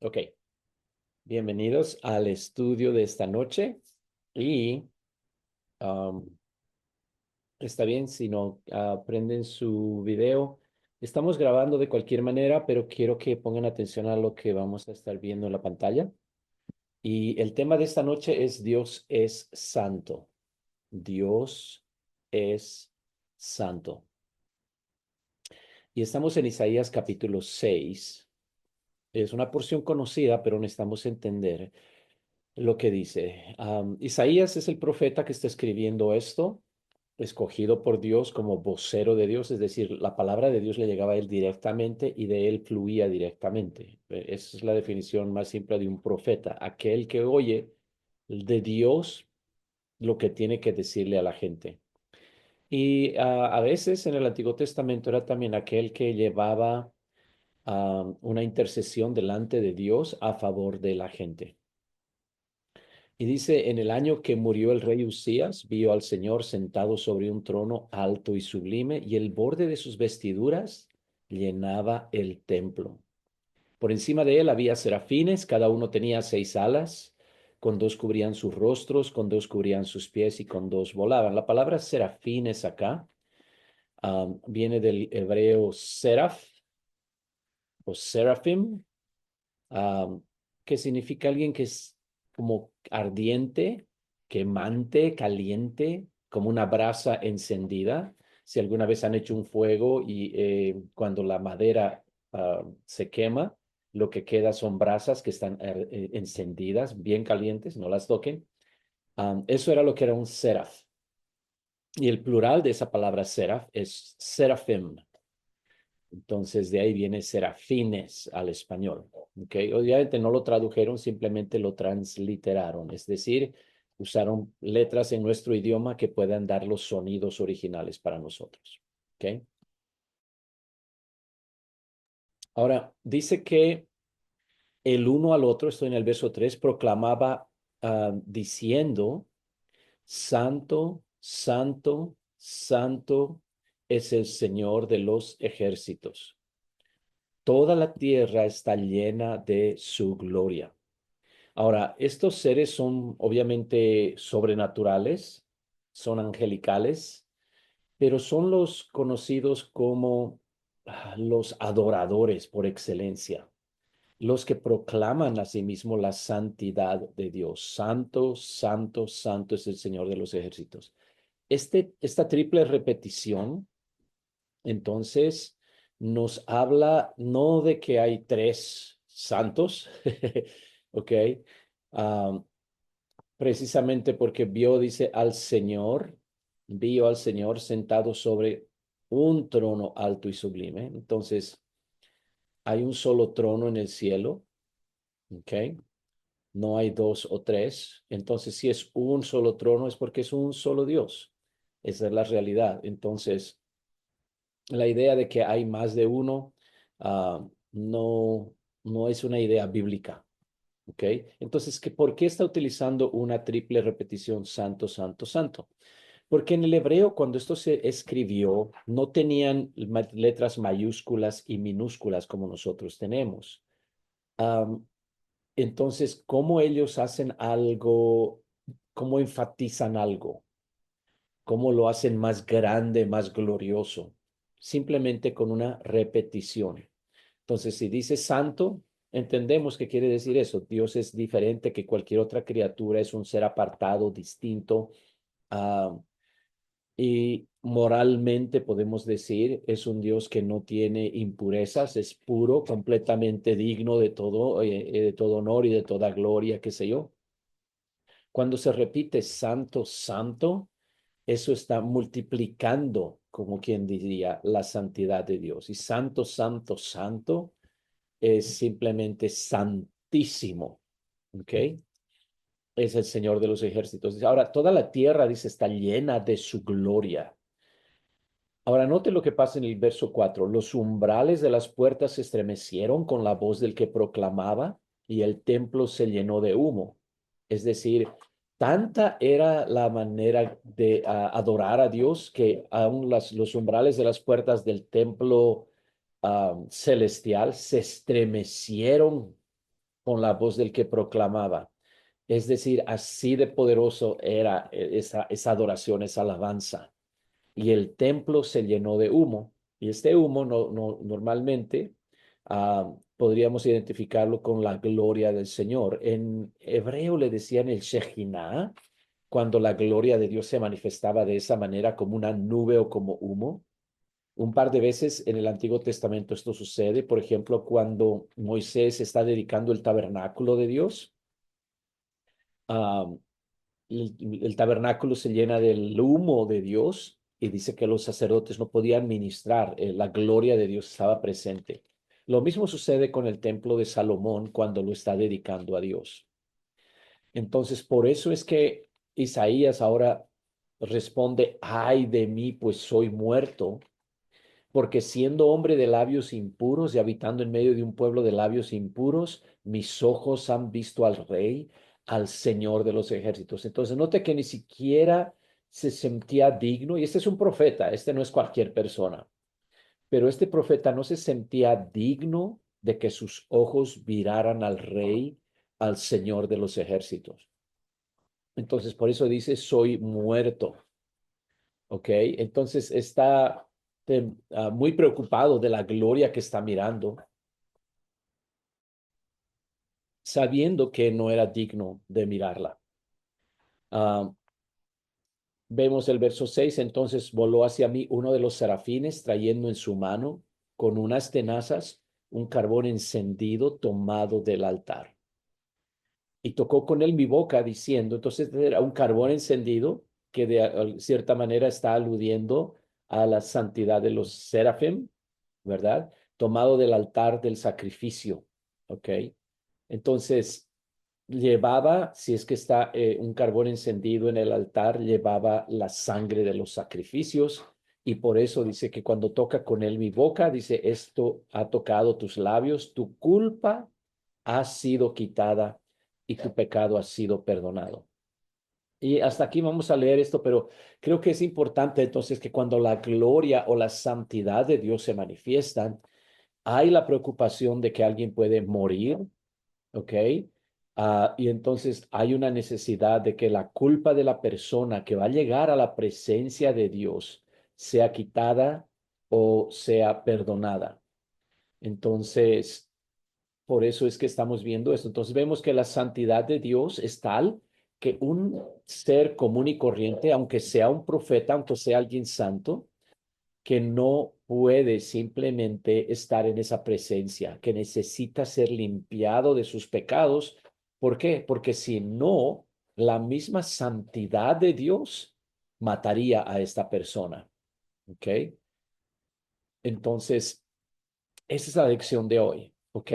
Ok, bienvenidos al estudio de esta noche y um, está bien si no prenden su video. Estamos grabando de cualquier manera, pero quiero que pongan atención a lo que vamos a estar viendo en la pantalla. Y el tema de esta noche es Dios es santo. Dios es santo. Y estamos en Isaías capítulo 6. Es una porción conocida, pero necesitamos entender lo que dice. Isaías es el profeta que está escribiendo esto, escogido por Dios como vocero de Dios, es decir, la palabra de Dios le llegaba a él directamente y de él fluía directamente. Esa es la definición más simple de un profeta, aquel que oye de Dios lo que tiene que decirle a la gente. Y a veces en el Antiguo Testamento era también aquel que llevaba una intercesión delante de Dios a favor de la gente. Y dice, en el año que murió el rey Usías, vio al Señor sentado sobre un trono alto y sublime, y el borde de sus vestiduras llenaba el templo. Por encima de él había serafines, cada uno tenía 6 alas, con dos cubrían sus rostros, con dos cubrían sus pies y con dos volaban. La palabra serafines acá viene del hebreo seraf o serafim, um, que significa alguien que es como ardiente, quemante, caliente, como una brasa encendida. Si alguna vez han hecho un fuego y cuando la madera se quema, lo que queda son brasas que están encendidas, bien calientes, no las toquen. Eso era lo que era un seraf. Y el plural de esa palabra seraf es serafim. Entonces, de ahí viene serafines al español. ¿Ok? Obviamente no lo tradujeron, simplemente lo transliteraron, es decir, usaron letras en nuestro idioma que puedan dar los sonidos originales para nosotros. ¿Ok? Ahora, dice que el uno al otro, estoy en el verso 3, proclamaba diciendo, Santo, Santo, Santo es el Señor de los ejércitos. Toda la tierra está llena de su gloria. Ahora, estos seres son obviamente sobrenaturales, son angelicales, pero son los conocidos como los adoradores por excelencia, los que proclaman a sí mismos la santidad de Dios. Santo, santo, santo es el Señor de los ejércitos. Esta triple repetición entonces, nos habla no de que hay tres santos, ¿ok? Ah, precisamente porque dice, vio al Señor sentado sobre un trono alto y sublime. Entonces, hay un solo trono en el cielo, ¿ok? No hay dos o tres. Entonces, si es un solo trono, es porque es un solo Dios. Esa es la realidad. Entonces, la idea de que hay más de uno no, no es una idea bíblica. ¿Ok? Entonces, ¿por qué está utilizando una triple repetición, santo, santo, santo? Porque en el hebreo, cuando esto se escribió, no tenían letras mayúsculas y minúsculas como nosotros tenemos. Am, entonces, ¿cómo ellos hacen algo? ¿Cómo enfatizan algo? ¿Cómo lo hacen más grande, más glorioso? Simplemente con una repetición. Entonces, si dice santo, entendemos que quiere decir eso. Dios es diferente que cualquier otra criatura, es un ser apartado, distinto. ah, y moralmente podemos decir, es un Dios que no tiene impurezas, es puro, completamente digno de todo honor y de toda gloria, qué sé yo. Cuando se repite santo, santo, eso está multiplicando, como quien diría, la santidad de Dios. Y santo, santo, santo es simplemente santísimo. ¿Ok? Es el Señor de los ejércitos. Ahora, toda la tierra, dice, está llena de su gloria. Ahora, note lo que pasa en el verso 4. Los umbrales de las puertas se estremecieron con la voz del que proclamaba y el templo se llenó de humo. Es decir, tanta era la manera de adorar a Dios que aún los umbrales de las puertas del templo celestial se estremecieron con la voz del que proclamaba. Es decir, así de poderoso era esa adoración, esa alabanza. Y el templo se llenó de humo. Y este humo normalmente podríamos identificarlo con la gloria del Señor. En hebreo le decían el Shejinah, cuando la gloria de Dios se manifestaba de esa manera como una nube o como humo. Un par de veces en el Antiguo Testamento esto sucede. Por ejemplo, cuando Moisés está dedicando el tabernáculo de Dios, ah, el tabernáculo se llena del humo de Dios y dice que los sacerdotes no podían ministrar, la gloria de Dios estaba presente. Lo mismo sucede con el templo de Salomón cuando lo está dedicando a Dios. Entonces, por eso es que Isaías ahora responde, ay de mí, pues soy muerto, porque siendo hombre de labios impuros y habitando en medio de un pueblo de labios impuros, mis ojos han visto al Rey, al Señor de los ejércitos. Entonces, note que ni siquiera se sentía digno, y este es un profeta, este no es cualquier persona, pero este profeta no se sentía digno de que sus ojos miraran al Rey, al Señor de los ejércitos. Entonces, por eso dice, soy muerto. ¿Ok? Entonces está muy preocupado de la gloria que está mirando, sabiendo que no era digno de mirarla. Ah, vemos el verso 6. Entonces voló hacia mí uno de los serafines, trayendo en su mano con unas tenazas un carbón encendido tomado del altar. Y tocó con él mi boca diciendo, entonces era un carbón encendido que de cierta manera está aludiendo a la santidad de los serafim, ¿verdad? Tomado del altar del sacrificio, ¿ok? Entonces, llevaba, si es que está un carbón encendido en el altar, llevaba la sangre de los sacrificios y por eso dice que cuando toca con él mi boca, dice, esto ha tocado tus labios, tu culpa ha sido quitada y tu pecado ha sido perdonado. Y hasta aquí vamos a leer esto, pero creo que es importante entonces que cuando la gloria o la santidad de Dios se manifiestan, hay la preocupación de que alguien puede morir, ¿ok? Y entonces hay una necesidad de que la culpa de la persona que va a llegar a la presencia de Dios sea quitada o sea perdonada. Entonces, por eso es que estamos viendo esto. Entonces vemos que la santidad de Dios es tal que un ser común y corriente, aunque sea un profeta, aunque sea alguien santo, que no puede simplemente estar en esa presencia, que necesita ser limpiado de sus pecados. ¿Por qué? Porque si no, la misma santidad de Dios mataría a esta persona. ¿Ok? Entonces, esa es la lección de hoy. ¿Ok?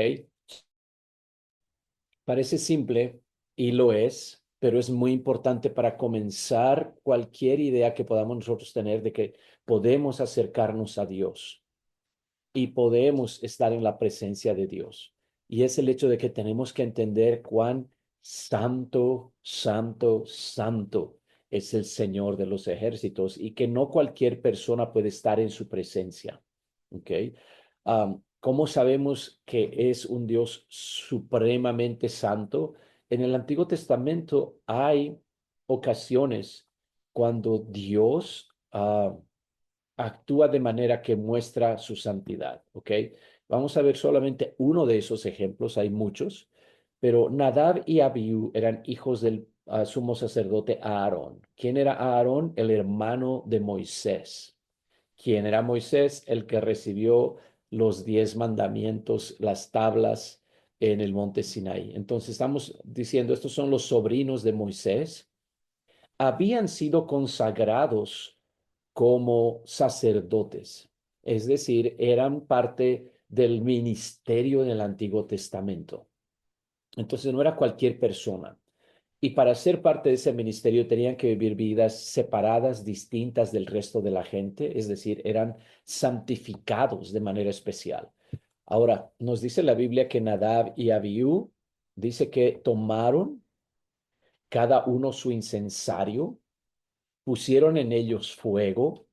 Parece simple y lo es, pero es muy importante para comenzar cualquier idea que podamos nosotros tener de que podemos acercarnos a Dios y podemos estar en la presencia de Dios. Y es el hecho de que tenemos que entender cuán santo, santo, santo es el Señor de los ejércitos y que no cualquier persona puede estar en su presencia. ¿Ok? ¿Cómo sabemos que es un Dios supremamente santo? En el Antiguo Testamento hay ocasiones cuando Dios actúa de manera que muestra su santidad, ¿ok? Vamos a ver solamente uno de esos ejemplos, hay muchos, pero Nadab y Abiú eran hijos del sumo sacerdote Aarón. ¿Quién era Aarón? El hermano de Moisés. ¿Quién era Moisés? El que recibió los 10 mandamientos, las tablas en el monte Sinaí. Entonces estamos diciendo, estos son los sobrinos de Moisés. Habían sido consagrados como sacerdotes, es decir, eran parte del ministerio en el Antiguo Testamento. Entonces no era cualquier persona. Y para ser parte de ese ministerio tenían que vivir vidas separadas, distintas del resto de la gente, es decir, eran santificados de manera especial. Ahora, nos dice la Biblia que Nadab y Abiú dice que tomaron cada uno su incensario, pusieron en ellos fuego,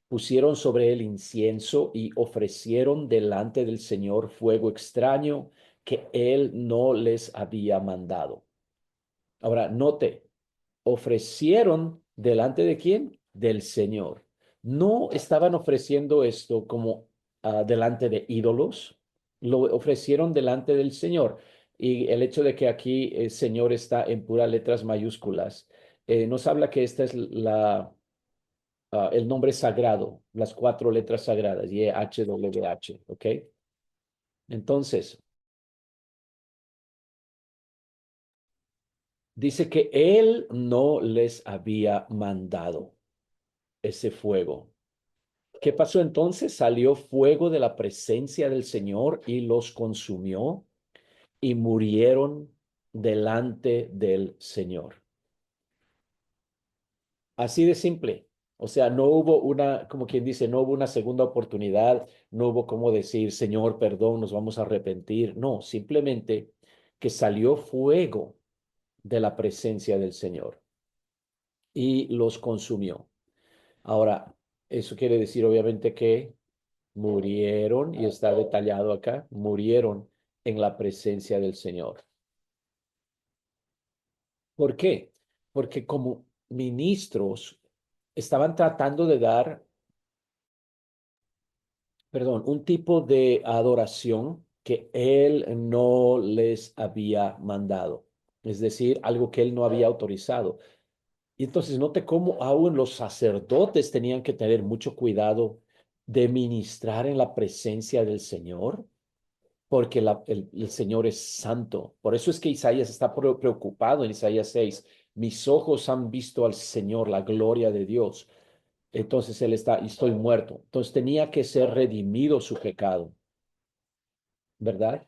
pusieron sobre él incienso y ofrecieron delante del Señor fuego extraño que él no les había mandado. Ahora, note, ofrecieron delante de quién? Del Señor. No estaban ofreciendo esto como delante de ídolos, lo ofrecieron delante del Señor. Y el hecho de que aquí el Señor está en puras letras mayúsculas, nos habla que esta es el nombre sagrado, las cuatro letras sagradas, YHWH, ¿ok? Entonces, dice que Él no les había mandado ese fuego. ¿Qué pasó entonces? Salió fuego de la presencia del Señor y los consumió y murieron delante del Señor. Así de simple. O sea, no hubo una, como quien dice, no hubo una segunda oportunidad, no hubo como decir, Señor, perdón, nos vamos a arrepentir. No, simplemente que salió fuego de la presencia del Señor y los consumió. Ahora, eso quiere decir obviamente que murieron, y está detallado acá, murieron en la presencia del Señor. ¿Por qué? Porque como ministros estaban tratando de dar, perdón, un tipo de adoración que él no les había mandado, es decir, algo que él no había autorizado. Y entonces note cómo aún los sacerdotes tenían que tener mucho cuidado de ministrar en la presencia del Señor, porque el Señor es santo. Por eso es que Isaías está preocupado en Isaías 6. Mis ojos han visto al Señor, la gloria de Dios. Entonces él está, y estoy muerto. Entonces tenía que ser redimido su pecado, ¿verdad?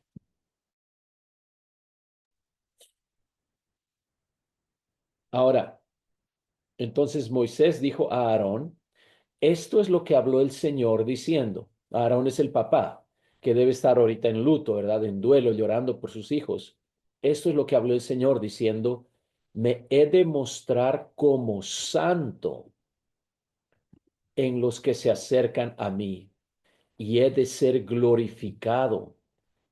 Ahora, entonces Moisés dijo a Aarón, esto es lo que habló el Señor diciendo. Aarón es el papá, que debe estar ahorita en luto, ¿verdad? En duelo, llorando por sus hijos. Esto es lo que habló el Señor diciendo, me he de mostrar como santo en los que se acercan a mí y he de ser glorificado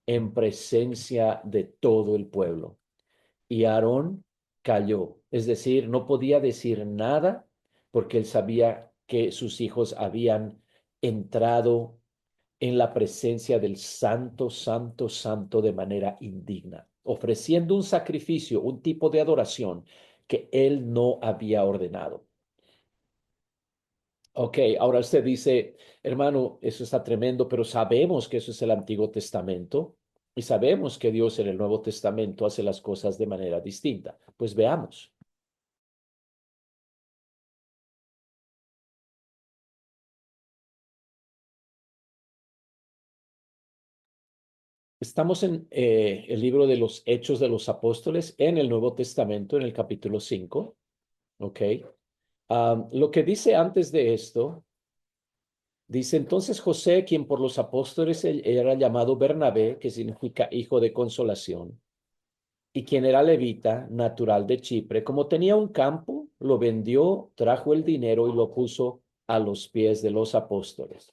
en presencia de todo el pueblo. Y Aarón calló, es decir, no podía decir nada porque él sabía que sus hijos habían entrado en la presencia del santo, santo, santo de manera indigna, ofreciendo un sacrificio, un tipo de adoración que él no había ordenado. Ok, ahora usted dice, hermano, eso está tremendo, pero sabemos que eso es el Antiguo Testamento y sabemos que Dios en el Nuevo Testamento hace las cosas de manera distinta. Pues veamos. Estamos en el libro de los Hechos de los Apóstoles en el Nuevo Testamento, en el capítulo 5. Ok. Lo que dice antes de esto, dice entonces José, quien por los apóstoles era llamado Bernabé, que significa hijo de consolación, y quien era levita, natural de Chipre, como tenía un campo, lo vendió, trajo el dinero y lo puso a los pies de los apóstoles.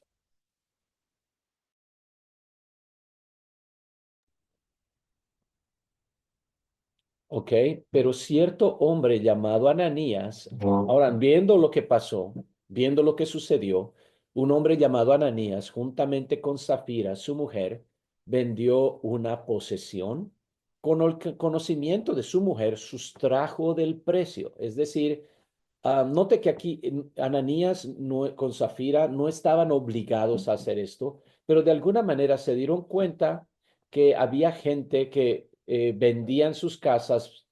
Ok, pero cierto hombre llamado Ananías, ahora viendo lo que pasó, viendo lo que sucedió, un hombre llamado Ananías, juntamente con Zafira, su mujer, vendió una posesión. Con el conocimiento de su mujer, sustrajo del precio, es decir, note que aquí Ananías con Zafira no estaban obligados a hacer esto, pero de alguna manera se dieron cuenta que había gente que vendían sus casas,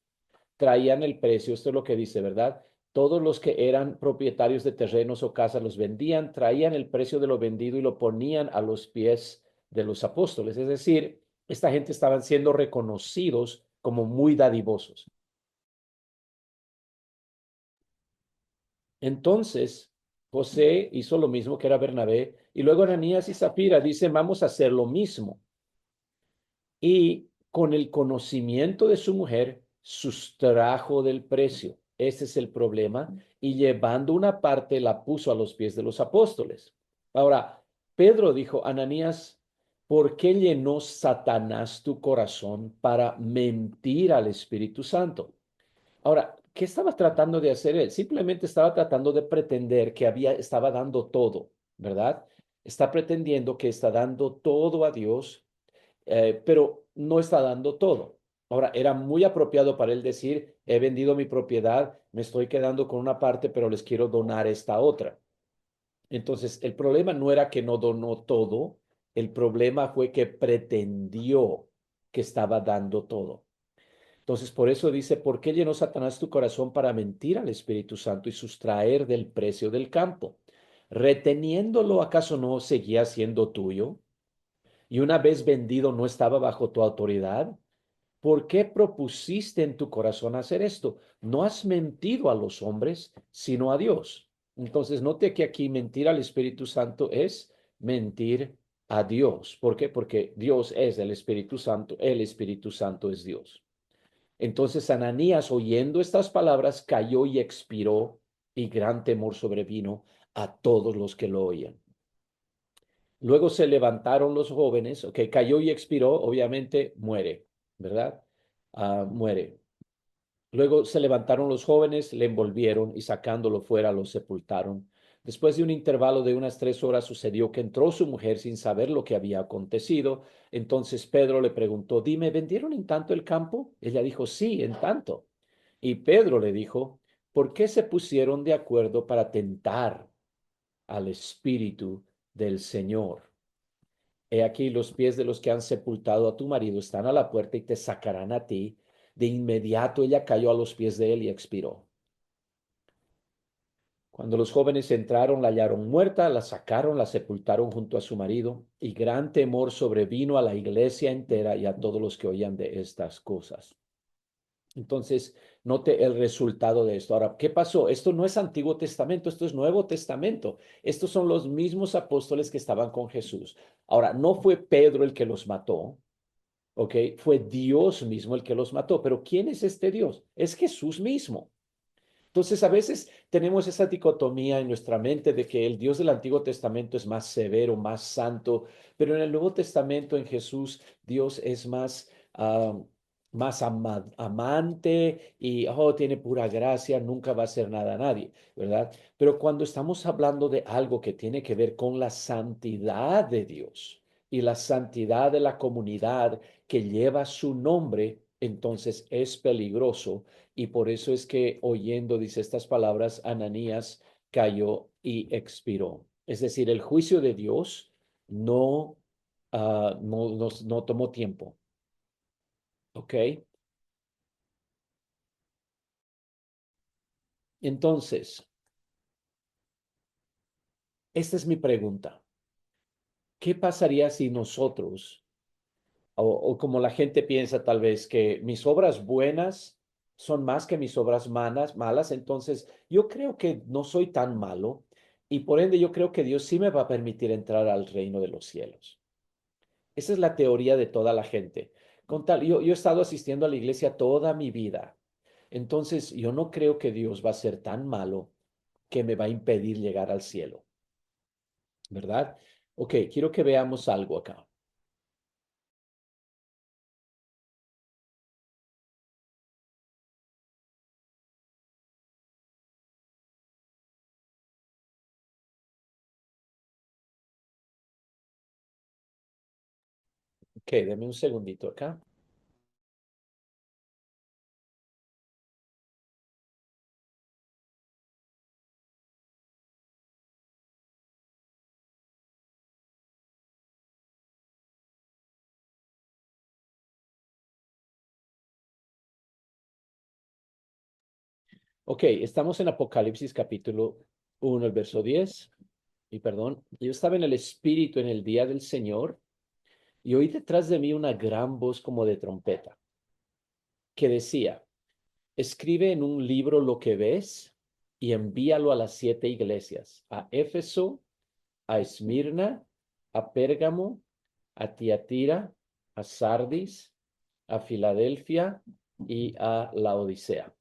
traían el precio, esto es lo que dice, ¿verdad? Todos los que eran propietarios de terrenos o casas los vendían, traían el precio de lo vendido y lo ponían a los pies de los apóstoles. Es decir, esta gente estaban siendo reconocidos como muy dadivosos. Entonces, José hizo lo mismo que era Bernabé, y luego Ananías y Zafira dicen, vamos a hacer lo mismo. Y con el conocimiento de su mujer, sustrajo del precio. Ese es el problema. Y llevando una parte, la puso a los pies de los apóstoles. Ahora, Pedro dijo, Ananías, ¿por qué llenó Satanás tu corazón para mentir al Espíritu Santo? Ahora, ¿qué estaba tratando de hacer él? Simplemente estaba tratando de pretender que estaba dando todo, ¿verdad? Está pretendiendo que está dando todo a Dios, pero no está dando todo. Ahora, era muy apropiado para él decir, he vendido mi propiedad, me estoy quedando con una parte, pero les quiero donar esta otra. Entonces, el problema no era que no donó todo, el problema fue que pretendió que estaba dando todo. Entonces, por eso dice, ¿por qué llenó Satanás tu corazón para mentir al Espíritu Santo y sustraer del precio del campo? Reteniéndolo, ¿acaso no seguía siendo tuyo? Y una vez vendido, ¿no estaba bajo tu autoridad? ¿Por qué propusiste en tu corazón hacer esto? No has mentido a los hombres, sino a Dios. Entonces, note que aquí mentir al Espíritu Santo es mentir a Dios. ¿Por qué? Porque Dios es el Espíritu Santo es Dios. Entonces Ananías, oyendo estas palabras, cayó y expiró, y gran temor sobrevino a todos los que lo oían. Luego se levantaron los jóvenes, ok, cayó y expiró, obviamente muere, ¿verdad? Muere. Luego se levantaron los jóvenes, le envolvieron y sacándolo fuera lo sepultaron. Después de un intervalo de unas 3 horas sucedió que entró su mujer sin saber lo que había acontecido. Entonces Pedro le preguntó, dime, ¿vendieron en tanto el campo? Ella dijo, sí, en tanto. Y Pedro le dijo, ¿por qué se pusieron de acuerdo para tentar al Espíritu del Señor? He aquí los pies de los que han sepultado a tu marido están a la puerta y te sacarán a ti. De inmediato ella cayó a los pies de él y expiró. Cuando los jóvenes entraron, la hallaron muerta, la sacaron, la sepultaron junto a su marido, y gran temor sobrevino a la iglesia entera y a todos los que oían de estas cosas. Entonces, note el resultado de esto. Ahora, ¿qué pasó? Esto no es Antiguo Testamento, esto es Nuevo Testamento. Estos son los mismos apóstoles que estaban con Jesús. Ahora, no fue Pedro el que los mató, ¿ok? Fue Dios mismo el que los mató. Pero ¿quién es este Dios? Es Jesús mismo. Entonces, a veces tenemos esa dicotomía en nuestra mente de que el Dios del Antiguo Testamento es más severo, más santo, pero en el Nuevo Testamento, en Jesús, Dios es más amante y tiene pura gracia, nunca va a hacer nada a nadie, ¿verdad? Pero cuando estamos hablando de algo que tiene que ver con la santidad de Dios y la santidad de la comunidad que lleva su nombre, entonces es peligroso y por eso es que oyendo, dice estas palabras, Ananías cayó y expiró. Es decir, el juicio de Dios no tomó tiempo. ¿Ok? Entonces, esta es mi pregunta. ¿Qué pasaría si nosotros, o como la gente piensa tal vez, que mis obras buenas son más que mis obras malas, entonces yo creo que no soy tan malo y por ende yo creo que Dios sí me va a permitir entrar al reino de los cielos? Esa es la teoría de toda la gente. Yo he estado asistiendo a la iglesia toda mi vida. Entonces, yo no creo que Dios va a ser tan malo que me va a impedir llegar al cielo, ¿verdad? Ok, quiero que veamos algo acá. Ok, deme un segundito acá. Ok, estamos en Apocalipsis capítulo 1, el verso 10. Y perdón, yo estaba en el Espíritu en el día del Señor y oí detrás de mí una gran voz como de trompeta que decía, escribe en un libro lo que ves y envíalo a las 7 iglesias, a Éfeso, a Esmirna, a Pérgamo, a Tiatira, a Sardis, a Filadelfia y a Laodicea.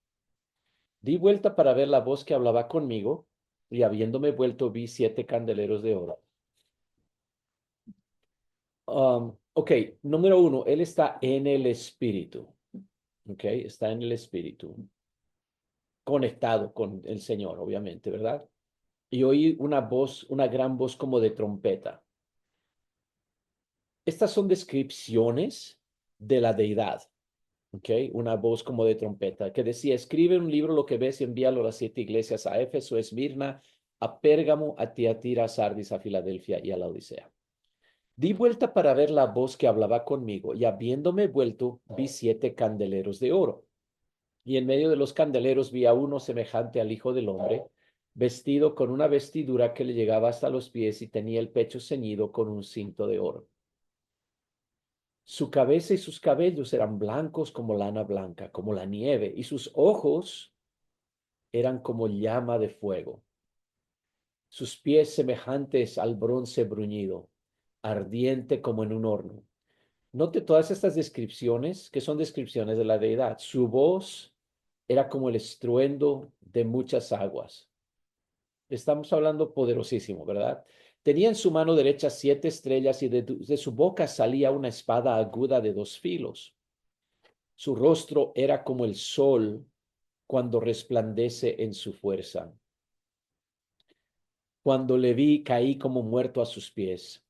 Di vuelta para ver la voz que hablaba conmigo y habiéndome vuelto vi 7 candeleros de oro Ok, número uno, él está en el espíritu. Ok, está en el espíritu, conectado con el Señor, obviamente, ¿verdad? Y oí una voz, una gran voz como de trompeta. Estas son descripciones de la deidad. ¿Ok? Una voz como de trompeta que decía, escribe un libro lo que ves y envíalo a las 7 iglesias, a Éfeso, Esmirna, a Pérgamo, a Tiatira, a Sardis, a Filadelfia y a la Odisea. Di vuelta para ver la voz que hablaba conmigo y habiéndome vuelto vi 7 candeleros de oro. Y en medio de los candeleros vi a uno semejante al Hijo del Hombre, vestido con una vestidura que le llegaba hasta los pies y tenía el pecho ceñido con un cinto de oro. Su cabeza y sus cabellos eran blancos como lana blanca, como la nieve, y sus ojos eran como llama de fuego. Sus pies semejantes al bronce bruñido, ardiente como en un horno. Note todas estas descripciones, que son descripciones de la deidad. Su voz era como el estruendo de muchas aguas. Estamos hablando poderosísimo, ¿verdad? Tenía en su mano derecha 7 estrellas y de su boca salía una espada aguda de 2 filos. Su rostro era como el sol cuando resplandece en su fuerza. Cuando le vi, caí como muerto a sus pies.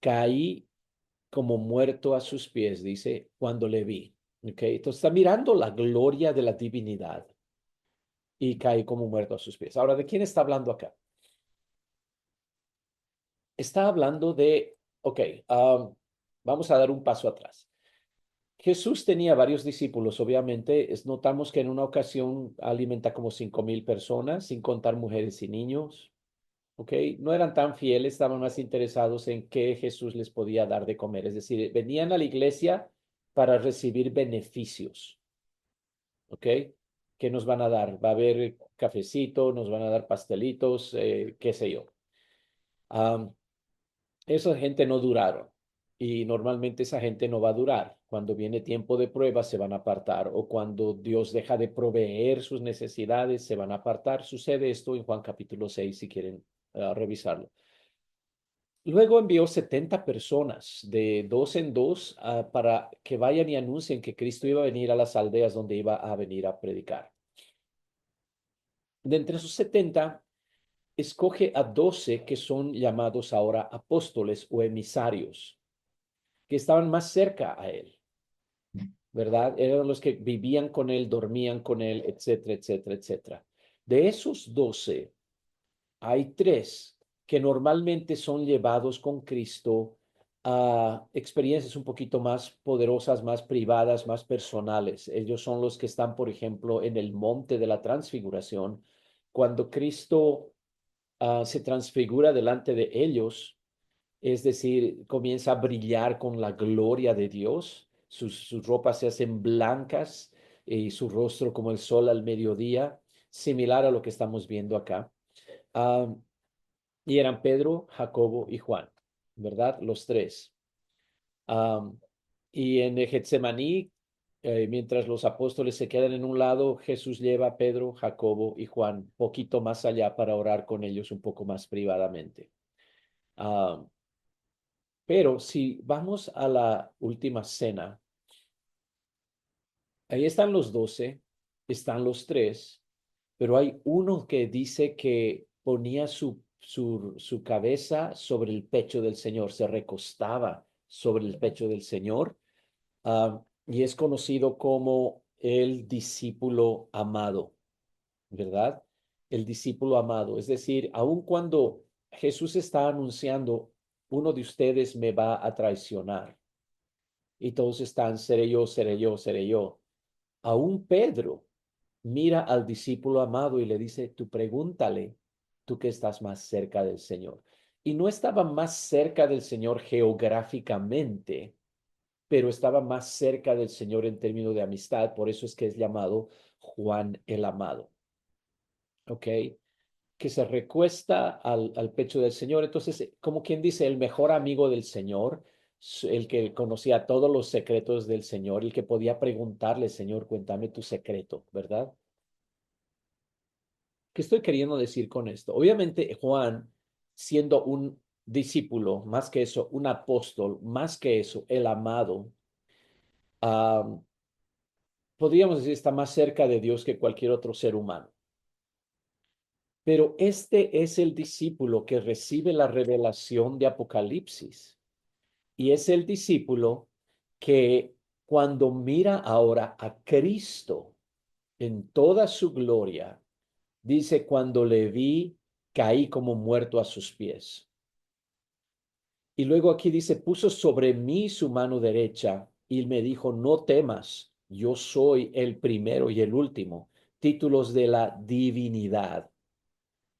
Caí como muerto a sus pies, dice, cuando le vi. Okay, entonces está mirando la gloria de la divinidad y caí como muerto a sus pies. Ahora, ¿de quién está hablando acá? Está hablando de, ok, vamos a dar un paso atrás. Jesús tenía varios discípulos, obviamente. Notamos que en una ocasión alimenta como 5,000 personas, sin contar mujeres y niños. ¿Ok? No eran tan fieles, estaban más interesados en qué Jesús les podía dar de comer. Es decir, venían a la iglesia para recibir beneficios. ¿Ok? ¿Qué nos van a dar? Va a haber cafecito, nos van a dar pastelitos, qué sé yo. Am, esa gente no duraron y normalmente esa gente no va a durar. Cuando viene tiempo de prueba se van a apartar o cuando Dios deja de proveer sus necesidades se van a apartar. Sucede esto en Juan capítulo 6 si quieren revisarlo. Luego envió 70 personas de dos en dos para que vayan y anuncien que Cristo iba a venir a las aldeas donde iba a venir a predicar. De entre esos 70 escoge a 12 que son llamados ahora apóstoles o emisarios, que estaban más cerca a él, ¿verdad? Eran los que vivían con él, dormían con él, etcétera, etcétera, etcétera. De esos 12, hay 3 que normalmente son llevados con Cristo a experiencias un poquito más poderosas, más privadas, más personales. Ellos son los que están, por ejemplo, en el monte de la transfiguración. Cuando Cristo se transfigura delante de ellos, es decir, comienza a brillar con la gloria de Dios, sus ropas se hacen blancas y su rostro como el sol al mediodía, similar a lo que estamos viendo acá. Ah, y eran Pedro, Jacobo y Juan, ¿verdad? Los 3. Am, y en Getsemaní, mientras los apóstoles se quedan en un lado, Jesús lleva a Pedro, Jacobo y Juan poquito más allá para orar con ellos un poco más privadamente. Am, pero si vamos a la última cena, ahí están los 12, están los 3, pero hay uno que dice que ponía su cabeza sobre el pecho del Señor, se recostaba sobre el pecho del Señor, y es conocido como el discípulo amado, ¿verdad? El discípulo amado. Es decir, aun cuando Jesús está anunciando, uno de ustedes me va a traicionar, y todos están, seré yo, seré yo, seré yo. Aún Pedro mira al discípulo amado y le dice, tú pregúntale, tú que estás más cerca del Señor. Y no estaba más cerca del Señor geográficamente, pero estaba más cerca del Señor en términos de amistad. Por eso es que es llamado Juan el Amado. ¿Ok? Que se recuesta al pecho del Señor. Entonces, como quien dice, el mejor amigo del Señor, el que conocía todos los secretos del Señor, el que podía preguntarle, Señor, cuéntame tu secreto, ¿verdad? ¿Qué estoy queriendo decir con esto? Obviamente, Juan, siendo un discípulo, más que eso, un apóstol, más que eso, el amado, ah, podríamos decir, está más cerca de Dios que cualquier otro ser humano. Pero este es el discípulo que recibe la revelación de Apocalipsis y es el discípulo que cuando mira ahora a Cristo en toda su gloria, dice, cuando le vi, caí como muerto a sus pies. Y luego aquí dice, puso sobre mí su mano derecha y me dijo, no temas, yo soy el primero y el último. Títulos de la divinidad,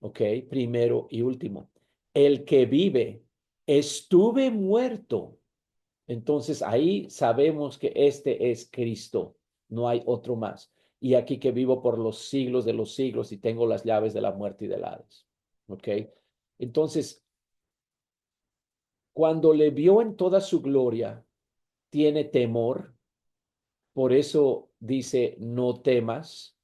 ¿ok? Primero y último. El que vive, estuve muerto. Entonces ahí sabemos que este es Cristo, no hay otro más. Y aquí que vivo por los siglos de los siglos y tengo las llaves de la muerte y del Hades, ¿ok? Entonces, cuando le vio en toda su gloria, tiene temor, por eso dice, no temas,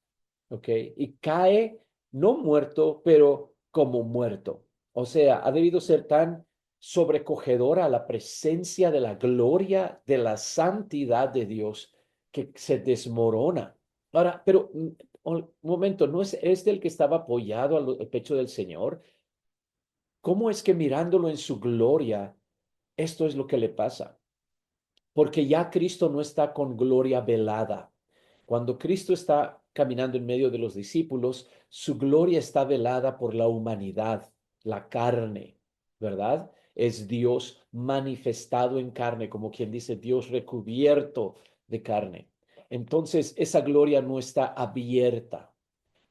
¿ok? Y cae, no muerto, pero como muerto. O sea, ha debido ser tan sobrecogedora la presencia de la gloria, de la santidad de Dios, que se desmorona. Ahora, pero un momento, ¿no es este el que estaba apoyado al pecho del Señor? ¿Cómo es que mirándolo en su gloria, esto es lo que le pasa? Porque ya Cristo no está con gloria velada. Cuando Cristo está caminando en medio de los discípulos, su gloria está velada por la humanidad, la carne, ¿verdad? Es Dios manifestado en carne, como quien dice, Dios recubierto de carne. Entonces, esa gloria no está abierta.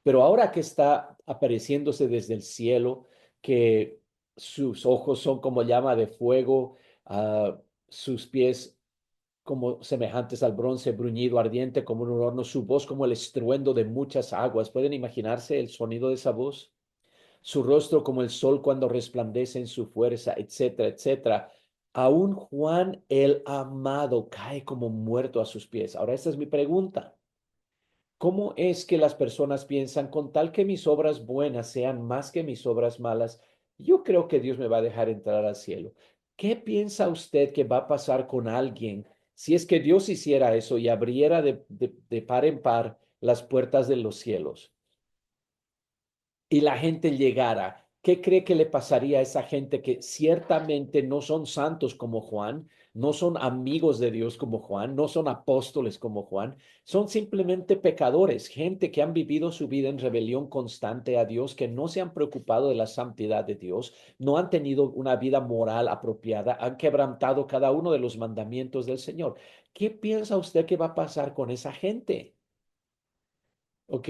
Pero ahora que está apareciéndose desde el cielo, que sus ojos son como llama de fuego, sus pies como semejantes al bronce bruñido ardiente como en un horno, su voz como el estruendo de muchas aguas. ¿Pueden imaginarse el sonido de esa voz? Su rostro como el sol cuando resplandece en su fuerza, etcétera, etcétera. Aún Juan el amado cae como muerto a sus pies. Ahora, esta es mi pregunta. ¿Cómo es que las personas piensan, con tal que mis obras buenas sean más que mis obras malas, yo creo que Dios me va a dejar entrar al cielo? ¿Qué piensa usted que va a pasar con alguien si es que Dios hiciera eso y abriera de par en par las puertas de los cielos? Y la gente llegara, ¿qué cree que le pasaría a esa gente que ciertamente no son santos como Juan, no son amigos de Dios como Juan, no son apóstoles como Juan, son simplemente pecadores, gente que han vivido su vida en rebelión constante a Dios, que no se han preocupado de la santidad de Dios, no han tenido una vida moral apropiada, han quebrantado cada uno de los mandamientos del Señor? ¿Qué piensa usted que va a pasar con esa gente? ¿Ok?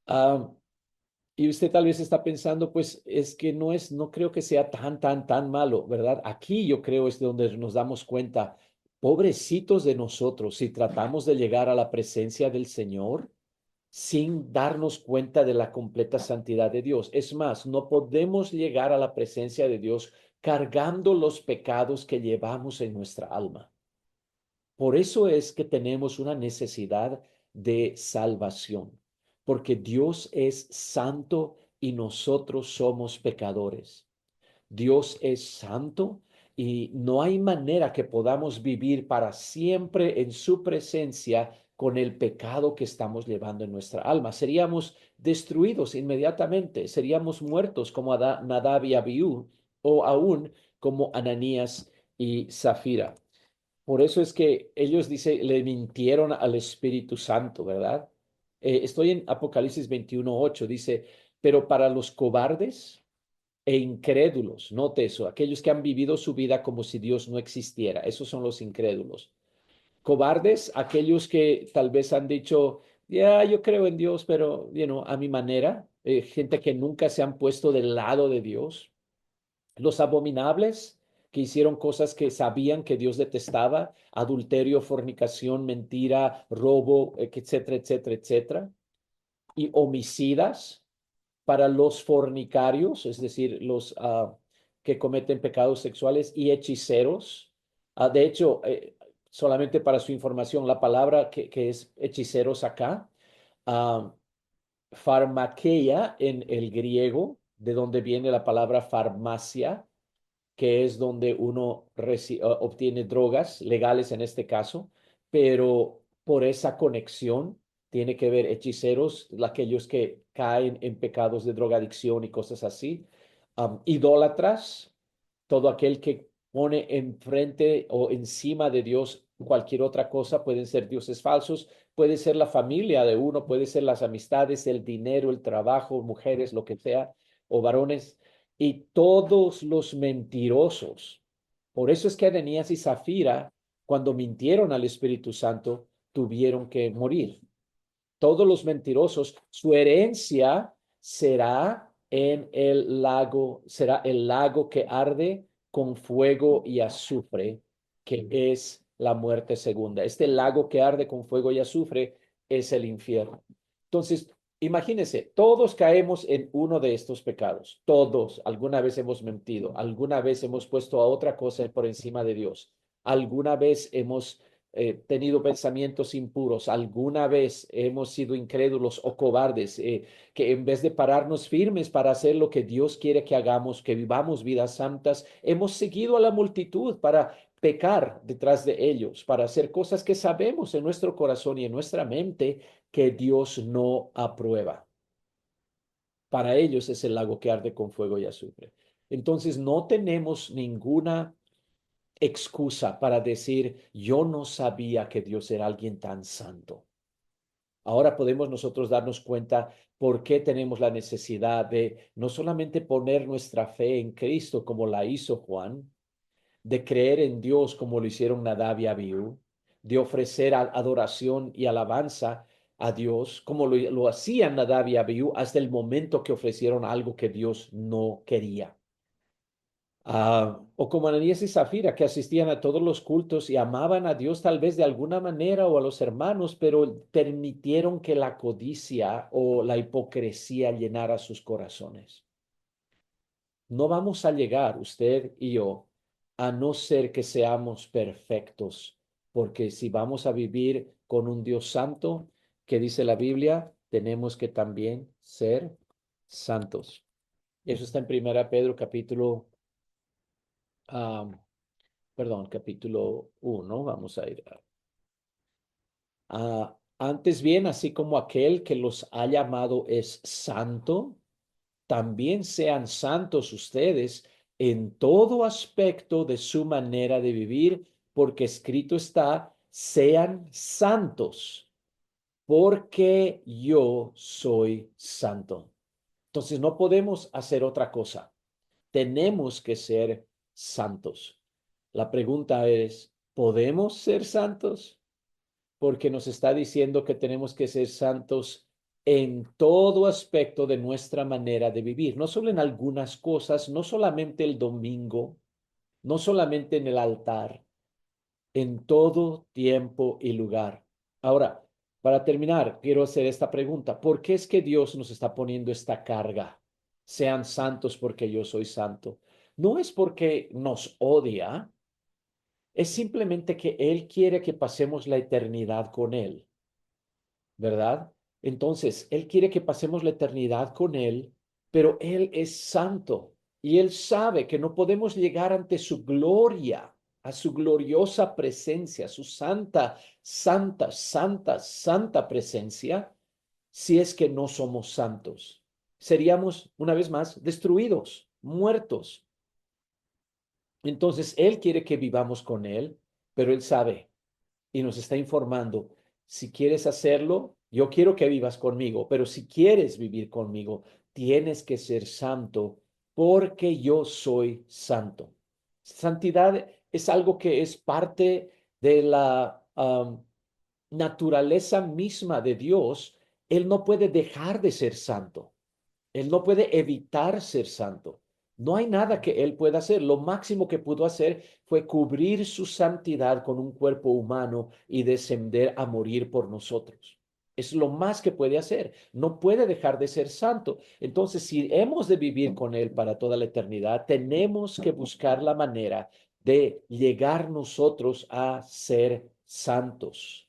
Ah, y usted tal vez está pensando, pues es que no creo que sea tan malo, ¿verdad? Aquí yo creo es donde nos damos cuenta, pobrecitos de nosotros, si tratamos de llegar a la presencia del Señor sin darnos cuenta de la completa santidad de Dios. Es más, no podemos llegar a la presencia de Dios cargando los pecados que llevamos en nuestra alma. Por eso es que tenemos una necesidad de salvación, porque Dios es santo y nosotros somos pecadores. Dios es santo y no hay manera que podamos vivir para siempre en su presencia con el pecado que estamos llevando en nuestra alma. Seríamos destruidos inmediatamente, seríamos muertos como Nadab y Abiú o aún como Ananías y Zafira. Por eso es que ellos, dice, le mintieron al Espíritu Santo, ¿verdad? Estoy en Apocalipsis 21:8, dice, pero para los cobardes e incrédulos, note eso, aquellos que han vivido su vida como si Dios no existiera, esos son los incrédulos. Cobardes, aquellos que tal vez han dicho, ya, yo creo en Dios, pero, a mi manera, gente que nunca se han puesto del lado de Dios. Los abominables que hicieron cosas que sabían que Dios detestaba, adulterio, fornicación, mentira, robo, etcétera, etcétera, etcétera. Y homicidas para los fornicarios, es decir, los que cometen pecados sexuales y hechiceros. De hecho, solamente para su información, la palabra que es hechiceros acá, uh, farmakeia en el griego, de donde viene la palabra farmacia, que es donde uno obtiene drogas legales en este caso, pero por esa conexión tiene que ver hechiceros, aquellos que caen en pecados de drogadicción y cosas así, idólatras, todo aquel que pone enfrente o encima de Dios cualquier otra cosa, pueden ser dioses falsos, puede ser la familia de uno, puede ser las amistades, el dinero, el trabajo, mujeres, lo que sea, o varones, y todos los mentirosos. Por eso es que Ananías y Zafira, cuando mintieron al Espíritu Santo, tuvieron que morir. Todos los mentirosos, su herencia será en el lago, será el lago que arde con fuego y azufre, que es la muerte segunda. Este lago que arde con fuego y azufre es el infierno. Entonces, imagínense, todos caemos en uno de estos pecados. Todos, alguna vez hemos mentido, alguna vez hemos puesto a otra cosa por encima de Dios, alguna vez hemos tenido pensamientos impuros, alguna vez hemos sido incrédulos o cobardes, que en vez de pararnos firmes para hacer lo que Dios quiere que hagamos, que vivamos vidas santas, hemos seguido a la multitud para pecar detrás de ellos, para hacer cosas que sabemos en nuestro corazón y en nuestra mente que Dios no aprueba. Para ellos es el lago que arde con fuego y azufre. Entonces no tenemos ninguna excusa para decir, yo no sabía que Dios era alguien tan santo. Ahora podemos nosotros darnos cuenta por qué tenemos la necesidad de no solamente poner nuestra fe en Cristo como la hizo Juan, de creer en Dios como lo hicieron Nadab y Abiú, de ofrecer adoración y alabanza a Dios como lo hacían Nadab y Abiú hasta el momento que ofrecieron algo que Dios no quería. O como Ananías y Zafira, que asistían a todos los cultos y amaban a Dios tal vez de alguna manera o a los hermanos, pero permitieron que la codicia o la hipocresía llenara sus corazones. No vamos a llegar, usted y yo, a no ser que seamos perfectos, porque si vamos a vivir con un Dios santo, que dice la Biblia, tenemos que también ser santos. Eso está en Primera Pedro capítulo ah, perdón, capítulo 1, vamos a ir. Antes bien, así como aquel que los ha llamado es santo, también sean santos ustedes en todo aspecto de su manera de vivir, porque escrito está, sean santos, porque yo soy santo. Entonces no podemos hacer otra cosa. Tenemos que ser santos. La pregunta es, ¿podemos ser santos? Porque nos está diciendo que tenemos que ser santos en todo aspecto de nuestra manera de vivir, no solo en algunas cosas, no solamente el domingo, no solamente en el altar, en todo tiempo y lugar. Ahora, para terminar, quiero hacer esta pregunta. ¿Por qué es que Dios nos está poniendo esta carga? Sean santos porque yo soy santo. No es porque nos odia, es simplemente que Él quiere que pasemos la eternidad con Él, ¿verdad? Entonces, Él quiere que pasemos la eternidad con Él, pero Él es santo y Él sabe que no podemos llegar ante su gloria, a su gloriosa presencia, su santa, santa, santa, santa presencia, si es que no somos santos. Seríamos, una vez más, destruidos, muertos. Entonces, Él quiere que vivamos con Él, pero Él sabe y nos está informando, si quieres hacerlo, yo quiero que vivas conmigo, pero si quieres vivir conmigo, tienes que ser santo porque yo soy santo. Santidad es algo que es parte de la naturaleza misma de Dios. Él no puede dejar de ser santo. Él no puede evitar ser santo. No hay nada que él pueda hacer. Lo máximo que pudo hacer fue cubrir su santidad con un cuerpo humano y descender a morir por nosotros. Es lo más que puede hacer. No puede dejar de ser santo. Entonces, si hemos de vivir con él para toda la eternidad, tenemos que buscar la manera de llegar nosotros a ser santos.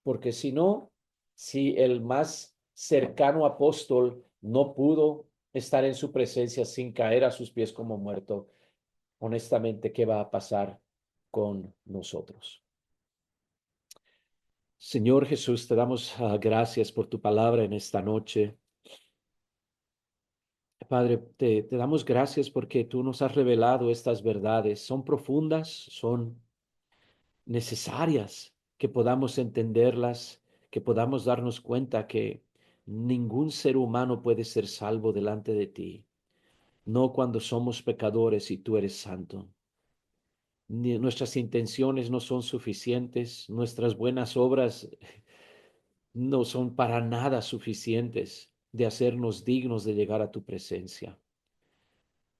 Porque si no, si el más cercano apóstol no pudo estar en su presencia sin caer a sus pies como muerto, honestamente qué va a pasar con nosotros. Señor Jesús, te damos gracias por tu palabra en esta noche. Padre, te damos gracias porque tú nos has revelado estas verdades. Son profundas, son necesarias, que podamos entenderlas, que podamos darnos cuenta que ningún ser humano puede ser salvo delante de ti, no cuando somos pecadores y tú eres santo. Nuestras intenciones no son suficientes, nuestras buenas obras no son para nada suficientes de hacernos dignos de llegar a tu presencia.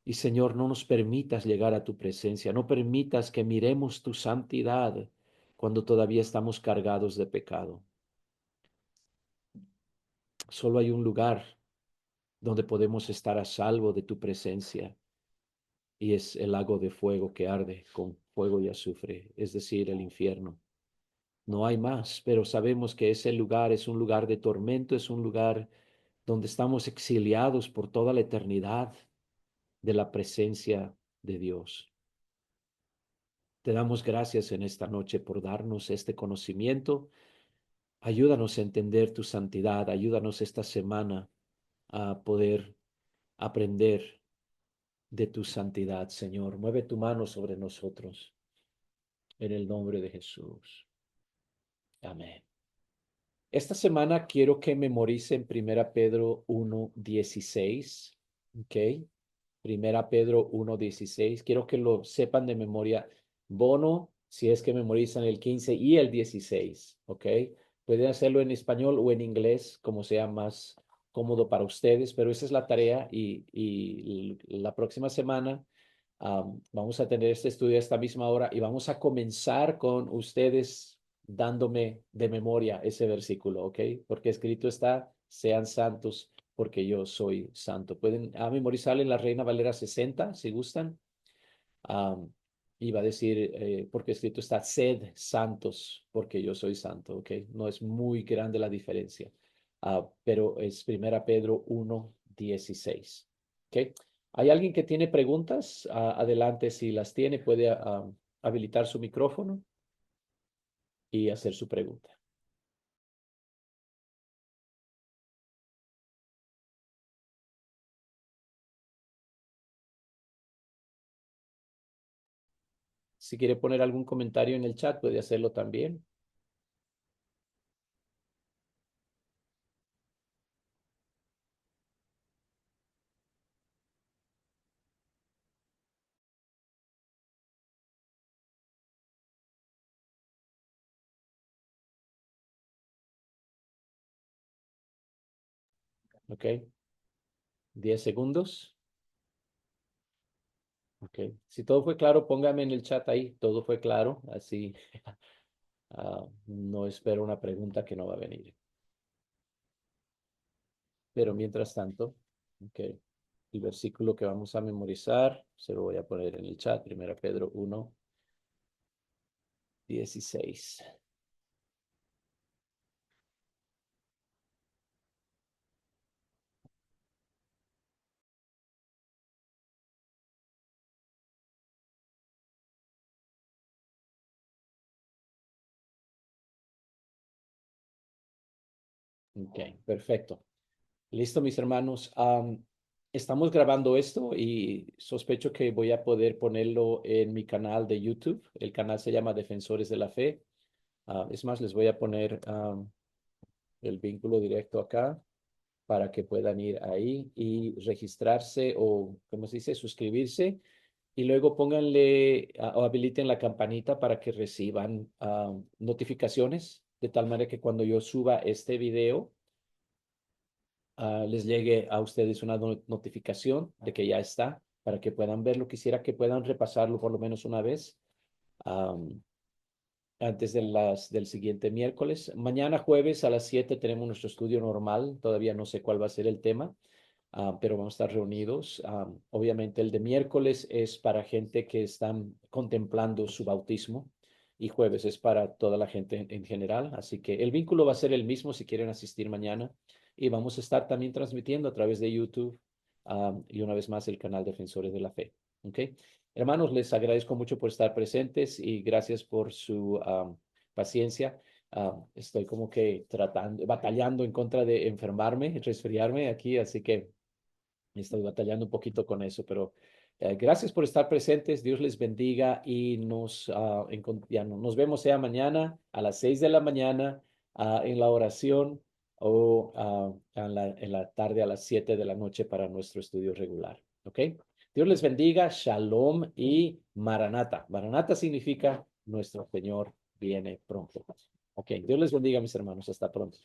Y Señor, no nos permitas llegar a tu presencia, no permitas que miremos tu santidad cuando todavía estamos cargados de pecado. Solo hay un lugar donde podemos estar a salvo de tu presencia y es el lago de fuego que arde con fuego y azufre, es decir, el infierno. No hay más, pero sabemos que ese lugar es un lugar de tormento, es un lugar donde estamos exiliados por toda la eternidad de la presencia de Dios. Te damos gracias en esta noche por darnos este conocimiento. Ayúdanos a entender tu santidad. Ayúdanos esta semana a poder aprender de tu santidad, Señor. Mueve tu mano sobre nosotros en el nombre de Jesús. Amén. Esta semana quiero que memoricen Primera Pedro 1:16, ¿ok? Primera Pedro 1:16. Quiero que lo sepan de memoria. Bono, si es que memorizan el 15 y el 16, ¿ok? Pueden hacerlo en español o en inglés, como sea más cómodo para ustedes, pero esa es la tarea y la próxima semana vamos a tener este estudio a esta misma hora y vamos a comenzar con ustedes dándome de memoria ese versículo, ¿ok? Porque escrito está, sean santos porque yo soy santo. Pueden memorizar en la Reina Valera 60, si gustan. Um, Iba a decir, porque escrito está, sed santos porque yo soy santo, ¿ok? No es muy grande la diferencia, pero es Primera Pedro 1:16, ¿ok? ¿Hay alguien que tiene preguntas? Adelante, si las tiene, puede habilitar su micrófono y hacer su pregunta. Si quiere poner algún comentario en el chat, puede hacerlo también. ¿Ok? 10 segundos. Ok. Si todo fue claro, póngame en el chat ahí. Todo fue claro. Así no espero una pregunta que no va a venir. Pero mientras tanto, ok. El versículo que vamos a memorizar, se lo voy a poner en el chat. Primera Pedro 1:16. Ok, perfecto. Listo, mis hermanos. Estamos grabando esto y sospecho que voy a poder ponerlo en mi canal de YouTube. El canal se llama Defensores de la Fe. Es más, les voy a poner el vínculo directo acá para que puedan ir ahí y registrarse o, ¿cómo se dice? Suscribirse. Y luego pónganle o habiliten la campanita para que reciban notificaciones, de tal manera que cuando yo suba este video, les llegue a ustedes una notificación de que ya está, para que puedan verlo. Quisiera que puedan repasarlo por lo menos una vez antes del siguiente miércoles. Mañana jueves a las 7 tenemos nuestro estudio normal. Todavía no sé cuál va a ser el tema, pero vamos a estar reunidos. Obviamente el de miércoles es para gente que están contemplando su bautismo y jueves es para toda la gente en general. Así que el vínculo va a ser el mismo si quieren asistir mañana y vamos a estar también transmitiendo a través de YouTube y una vez más el canal Defensores de la Fe. ¿Ok? Hermanos, les agradezco mucho por estar presentes y gracias por su paciencia. Estoy como que tratando, batallando en contra de enfermarme, resfriarme aquí, así que estoy batallando un poquito con eso, pero gracias por estar presentes. Dios les bendiga y nos vemos sea mañana a las 6 de la mañana en la oración o en la tarde a las 7 de la noche para nuestro estudio regular. ¿Ok? Dios les bendiga, shalom y maranata. Maranata significa nuestro Señor viene pronto. Ok, Dios les bendiga, mis hermanos. Hasta pronto.